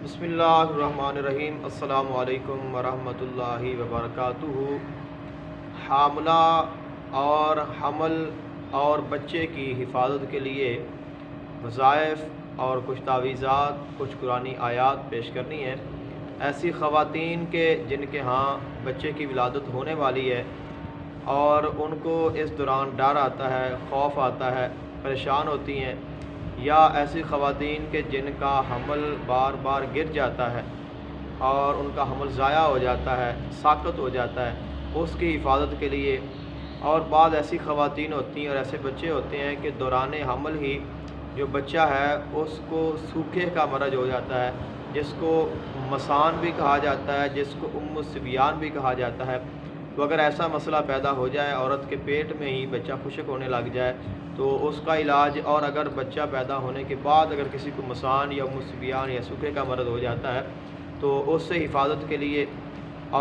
بسم اللہ الرحمن الرحیم۔ السلام علیکم ورحمۃ اللہ وبرکاتہ۔ حاملہ اور حمل اور بچے کی حفاظت کے لیے وظائف اور کچھ تعویذات، کچھ قرآنی آیات پیش کرنی ہیں۔ ایسی خواتین کے جن کے ہاں بچے کی ولادت ہونے والی ہے اور ان کو اس دوران ڈر آتا ہے، خوف آتا ہے، پریشان ہوتی ہیں، یا ایسی خواتین کے جن کا حمل بار بار گر جاتا ہے اور ان کا حمل ضائع ہو جاتا ہے، ساقط ہو جاتا ہے، اس کی حفاظت کے لیے۔ اور بعض ایسی خواتین ہوتی ہیں اور ایسے بچے ہوتے ہیں کہ دوران حمل ہی جو بچہ ہے اس کو سوکھے کا مرض ہو جاتا ہے، جس کو مسان بھی کہا جاتا ہے، جس کو سبیان بھی کہا جاتا ہے۔ تو اگر ایسا مسئلہ پیدا ہو جائے، عورت کے پیٹ میں ہی بچہ خشک ہونے لگ جائے، تو اس کا علاج، اور اگر بچہ پیدا ہونے کے بعد اگر کسی کو مسان یا سبیان یا سوکھے کا مرض ہو جاتا ہے تو اس سے حفاظت کے لیے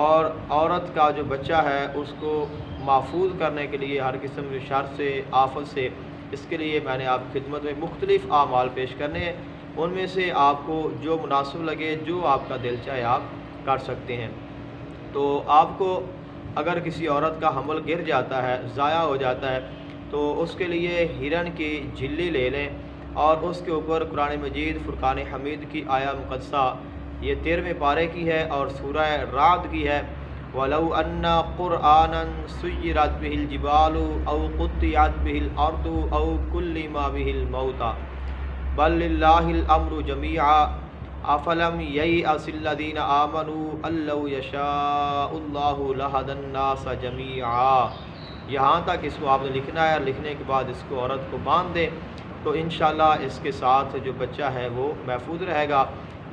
اور عورت کا جو بچہ ہے اس کو محفوظ کرنے کے لیے ہر قسم کی شر سے، آفت سے، اس کے لیے میں نے آپ کی خدمت میں مختلف اعمال پیش کرنے ہیں۔ ان میں سے آپ کو جو مناسب لگے، جو آپ کا دل چاہے آپ کر سکتے ہیں۔ تو آپ کو اگر کسی عورت کا حمل گر جاتا ہے، ضائع ہو جاتا ہے، تو اس کے لیے ہرن کی جھلی لے لیں اور اس کے اوپر قرآن مجید فرقان حمید کی آیا مقدسہ، یہ 13ویں پارے کی ہے اور سورہ رعد کی ہے۔ وَلَوْ أَنَّ قُرْآنًا سُيِّرَتْ بِهِ الْجِبَالُ أَوْ قُطِّعَتْ بِهِ الْأَرْضُ أَوْ كُلِّمَ بِهِ الْمَوْتَى بَل لِلَّهِ الْأَمْرُ جَمِيعًا أَفَلَمْ يَيْأَسِ الَّذِينَ آمَنُوا أَن لَّوْ يَشَاءُ اللَّهُ لَهَدَى النَّاسَ جَمِيعًا۔ یہاں تک اس کو آپ نے لکھنا ہے، اور لکھنے کے بعد اس کو عورت کو باندھ دیں تو انشاءاللہ اس کے ساتھ جو بچہ ہے وہ محفوظ رہے گا،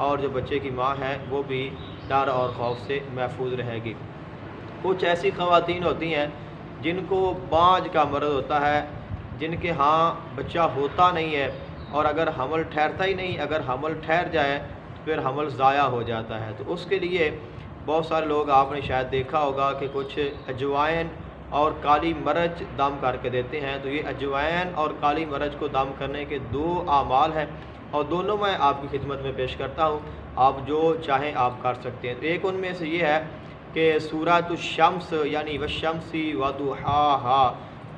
اور جو بچے کی ماں ہے وہ بھی ڈر اور خوف سے محفوظ رہے گی۔ کچھ ایسی خواتین ہوتی ہیں جن کو بانجھ کا مرض ہوتا ہے، جن کے ہاں بچہ ہوتا نہیں ہے، اور اگر حمل ٹھہرتا ہی نہیں، اگر حمل ٹھہر جائے تو پھر حمل ضائع ہو جاتا ہے۔ تو اس کے لیے بہت سارے لوگ، آپ نے شاید دیکھا ہوگا کہ کچھ اجوائن اور کالی مرچ دم کر کے دیتے ہیں۔ تو یہ اجوائن اور کالی مرچ کو دم کرنے کے 2 اعمال ہیں، اور دونوں میں آپ کی خدمت میں پیش کرتا ہوں، آپ جو چاہیں آپ کر سکتے ہیں۔ تو ایک ان میں سے یہ ہے کہ سورۃ الشمس یعنی والشمس وضحاہا،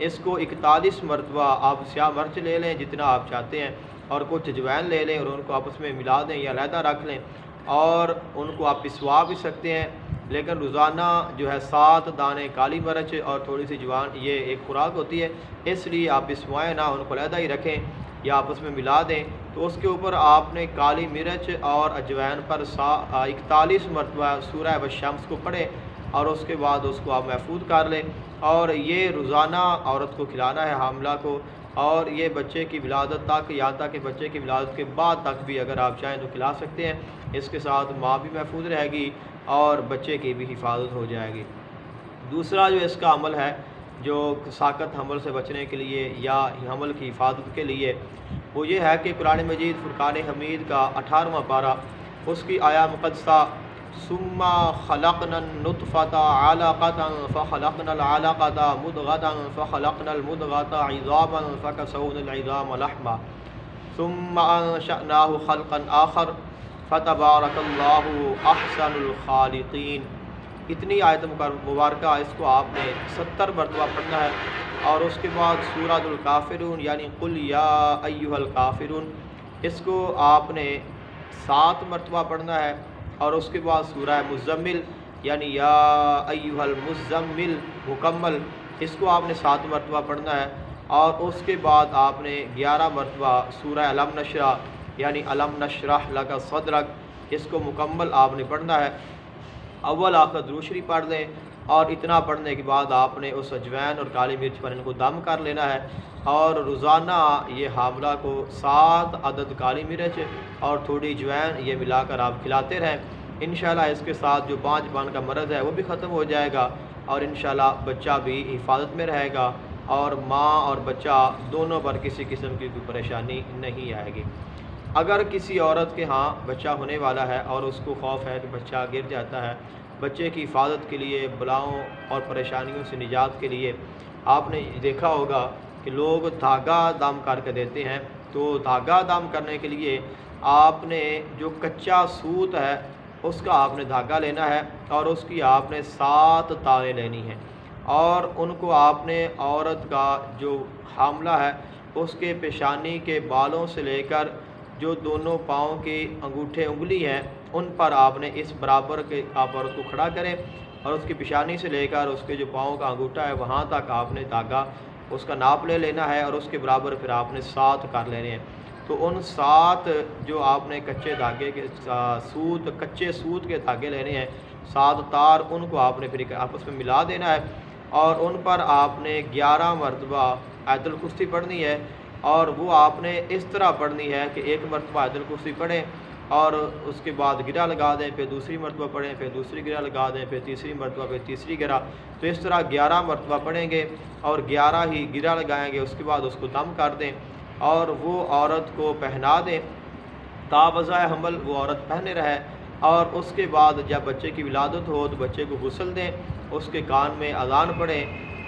اس کو 41 مرتبہ آپ سیاہ مرچ لے لیں جتنا آپ چاہتے ہیں، اور کچھ اجوائن لے لیں اور ان کو آپس میں ملا دیں یا علیحدہ رکھ لیں، اور ان کو آپ پسوا بھی سکتے ہیں، لیکن روزانہ جو ہے 7 دانے کالی مرچ اور تھوڑی سی جوان، یہ ایک خوراک ہوتی ہے، اس لیے آپ پسوائیں نہ، ان کو علیحدہ ہی رکھیں یا آپس میں ملا دیں۔ تو اس کے اوپر آپ نے کالی مرچ اور اجوائن پر 41 مرتبہ سورہ والشمس کو پڑھیں، اور اس کے بعد اس کو آپ محفوظ کر لیں، اور یہ روزانہ عورت کو کھلانا ہے، حاملہ کو، اور یہ بچے کی ولادت تک، یہاں تک کہ بچے کی ولادت کے بعد تک بھی اگر آپ چاہیں تو کھلا سکتے ہیں۔ اس کے ساتھ ماں بھی محفوظ رہے گی اور بچے کی بھی حفاظت ہو جائے گی۔ دوسرا جو اس کا عمل ہے، جو ساقط حمل سے بچنے کے لیے یا حمل کی حفاظت کے لیے، وہ یہ ہے کہ قرآن مجید فرقان حمید کا 18واں پارہ، اس کی آیا مقدسہ ثم خلقنا النطفة علقة فخلقنا العلقة مضغة فخلقنا المضغة عظاما فكسونا العظام لحما ثم انشأناه خلقا آخر فتبارک اللہ احسن الخالقین۔ اتنی آیت مبارکہ، اس کو آپ نے 70 مرتبہ پڑھنا ہے، اور اس کے بعد سورۃ الکافرون یعنی قل یا ایھا الکافرون، اس کو آپ نے 7 مرتبہ پڑھنا ہے، اور اس کے بعد سورہ مزمل یعنی یا ایھا المزمل مکمل، اس کو آپ نے 7 مرتبہ پڑھنا ہے، اور اس کے بعد آپ نے 11 مرتبہ سورہ علم نشرح یعنی علم نشرح لک صدرک، اس کو مکمل آپ نے پڑھنا ہے۔ اول آخر درود شریف پڑھ لیں، اور اتنا پڑھنے کے بعد آپ نے اس اجوائن اور کالی مرچ پر ان کو دم کر لینا ہے، اور روزانہ یہ حاملہ کو 7 عدد کالی مرچ اور تھوڑی اجوائن یہ ملا کر آپ کھلاتے رہیں۔ انشاءاللہ اس کے ساتھ جو بانجھ بان کا مرض ہے وہ بھی ختم ہو جائے گا، اور انشاءاللہ بچہ بھی حفاظت میں رہے گا، اور ماں اور بچہ دونوں پر کسی قسم کی کوئی پریشانی نہیں آئے گی۔ اگر کسی عورت کے ہاں بچہ ہونے والا ہے اور اس کو خوف ہے کہ بچہ گر جاتا ہے، بچے کی حفاظت کے لیے، بلاؤں اور پریشانیوں سے نجات کے لیے آپ نے دیکھا ہوگا کہ لوگ دھاگا دم کر کے دیتے ہیں۔ تو دھاگا دم کرنے کے لیے آپ نے جو کچا سوت ہے اس کا آپ نے دھاگا لینا ہے اور اس کی آپ نے 7 تاریں لینی ہیں، اور ان کو آپ نے عورت کا جو حاملہ ہے اس کے پیشانی کے بالوں سے لے کر جو دونوں پاؤں کے انگوٹھے انگلی ہیں ان پر آپ نے اس برابر کے آپ عورت کو کھڑا کریں، اور اس کی پیشانی سے لے کر اس کے جو پاؤں کا انگوٹھا ہے وہاں تک آپ نے دھاگا اس کا ناپ لے لینا ہے، اور اس کے برابر پھر آپ نے 7 کر لینے ہیں۔ تو ان 7 جو آپ نے کچے دھاگے کے کچے سوت کے دھاگے لینے ہیں، 7 تار، ان کو آپ نے پھر آپس میں ملا دینا ہے، اور ان پر آپ نے 11 مرتبہ آیت الکرسی پڑھنی ہے، اور وہ آپ نے اس طرح پڑھنی ہے کہ ایک مرتبہ آیت الکرسی پڑھیں اور اس کے بعد گرہ لگا دیں، پھر دوسری مرتبہ پڑھیں، پھر دوسری گرہ لگا دیں، پھر تیسری مرتبہ، پھر تیسری گرہ، تو اس طرح 11 مرتبہ پڑھیں گے اور 11 ہی گرہ لگائیں گے، اس کے بعد اس کو دم کر دیں اور وہ عورت کو پہنا دیں تا وضع حمل، وہ عورت پہنے رہے، اور اس کے بعد جب بچے کی ولادت ہو تو بچے کو غسل دیں، اس کے کان میں اذان پڑھیں،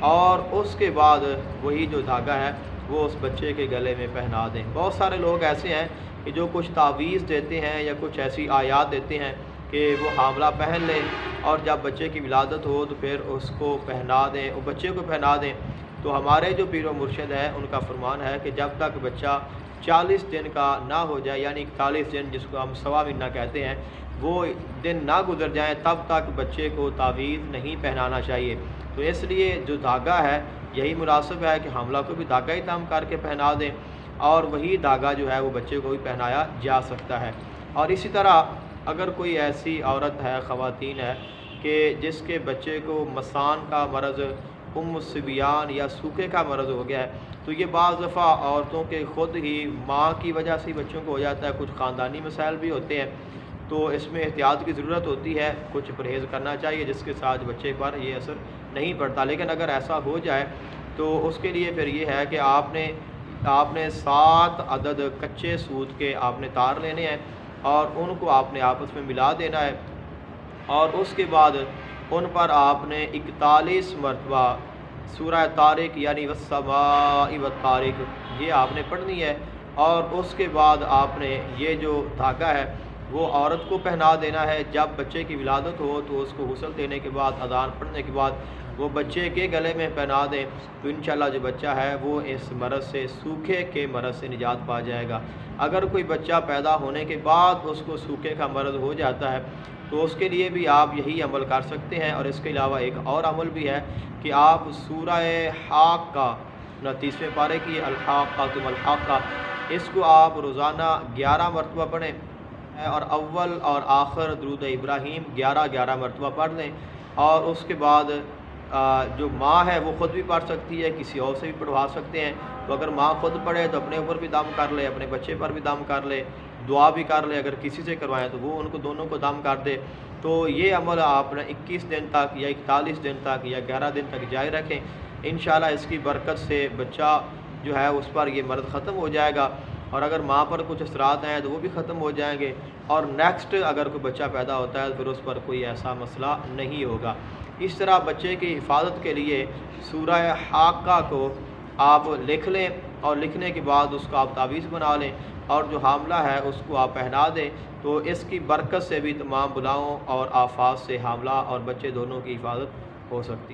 اور اس کے بعد وہی جو دھاگا ہے وہ اس بچے کے گلے میں پہنا دیں۔ بہت سارے لوگ ایسے ہیں کہ جو کچھ تعویذ دیتے ہیں یا کچھ ایسی آیات دیتے ہیں کہ وہ حاملہ پہن لیں اور جب بچے کی ولادت ہو تو پھر اس کو پہنا دیں، وہ بچے کو پہنا دیں۔ تو ہمارے جو پیر و مرشد ہیں ان کا فرمان ہے کہ جب تک بچہ 40 دن کا نہ ہو جائے، یعنی 41 دن جس کو ہم سوا مہینہ کہتے ہیں، وہ دن نہ گزر جائیں تب تک بچے کو تعویذ نہیں پہنانا چاہیے۔ تو اس لیے جو دھاگا ہے یہی مناسب ہے کہ حاملہ کو بھی دھاگا ہی دم کر کے پہنا دیں، اور وہی دھاگا جو ہے وہ بچے کو بھی پہنایا جا سکتا ہے۔ اور اسی طرح اگر کوئی ایسی عورت ہے، خواتین ہے کہ جس کے بچے کو مسان کا مرض، سبیان یا سوکھے کا مرض ہو گیا ہے، تو یہ بعض دفعہ عورتوں کے خود ہی ماں کی وجہ سے بچوں کو ہو جاتا ہے، کچھ خاندانی مسائل بھی ہوتے ہیں، تو اس میں احتیاط کی ضرورت ہوتی ہے، کچھ پرہیز کرنا چاہیے جس کے ساتھ بچے پر یہ اثر نہیں پڑتا۔ لیکن اگر ایسا ہو جائے تو اس کے لیے پھر یہ ہے کہ آپ نے 7 عدد کچے سوت کے آپ نے تار لینے ہیں اور ان کو آپ نے آپس میں ملا دینا ہے، اور اس کے بعد ان پر آپ نے 41 مرتبہ سورہ طارق یعنی والسماء والطارق یہ آپ نے پڑھنی ہے، اور اس کے بعد آپ نے یہ جو دھاگا ہے وہ عورت کو پہنا دینا ہے۔ جب بچے کی ولادت ہو تو اس کو غسل دینے کے بعد، اذان پڑھنے کے بعد وہ بچے کے گلے میں پہنا دیں، تو انشاءاللہ جو بچہ ہے وہ اس مرض سے، سوکھے کے مرض سے نجات پا جائے گا۔ اگر کوئی بچہ پیدا ہونے کے بعد اس کو سوکھے کا مرض ہو جاتا ہے تو اس کے لیے بھی آپ یہی عمل کر سکتے ہیں، اور اس کے علاوہ ایک اور عمل بھی ہے کہ آپ سورہ حاقہ 29ویں پارے کی الحاقۃ ملحقہ، اس کو آپ روزانہ 11 مرتبہ پڑھیں، اور اول اور آخر درود ابراہیم 11 مرتبہ پڑھ لیں، اور اس کے بعد جو ماں ہے وہ خود بھی پڑھ سکتی ہے، کسی اور سے بھی پڑھوا سکتے ہیں۔ تو اگر ماں خود پڑھے تو اپنے اوپر بھی دم کر لے، اپنے بچے پر بھی دم کر لے، دعا بھی کر لے، اگر کسی سے کروائیں تو وہ ان کو دونوں کو دم کر دے۔ تو یہ عمل آپ نے 21 دن تک یا 41 دن تک یا 11 دن تک جاری رکھیں، انشاءاللہ اس کی برکت سے بچہ جو ہے اس پر یہ مرض ختم ہو جائے گا، اور اگر ماں پر کچھ اثرات ہیں تو وہ بھی ختم ہو جائیں گے، اور نیکسٹ اگر کوئی بچہ پیدا ہوتا ہے تو پھر اس پر کوئی ایسا مسئلہ نہیں ہوگا۔ اس طرح بچے کی حفاظت کے لیے سورہ حاقہ کو آپ لکھ لیں، اور لکھنے کے بعد اس کو آپ تعویذ بنا لیں، اور جو حاملہ ہے اس کو آپ پہنا دیں، تو اس کی برکت سے بھی تمام بلاؤں اور آفات سے حاملہ اور بچے دونوں کی حفاظت ہو سکتی ہے۔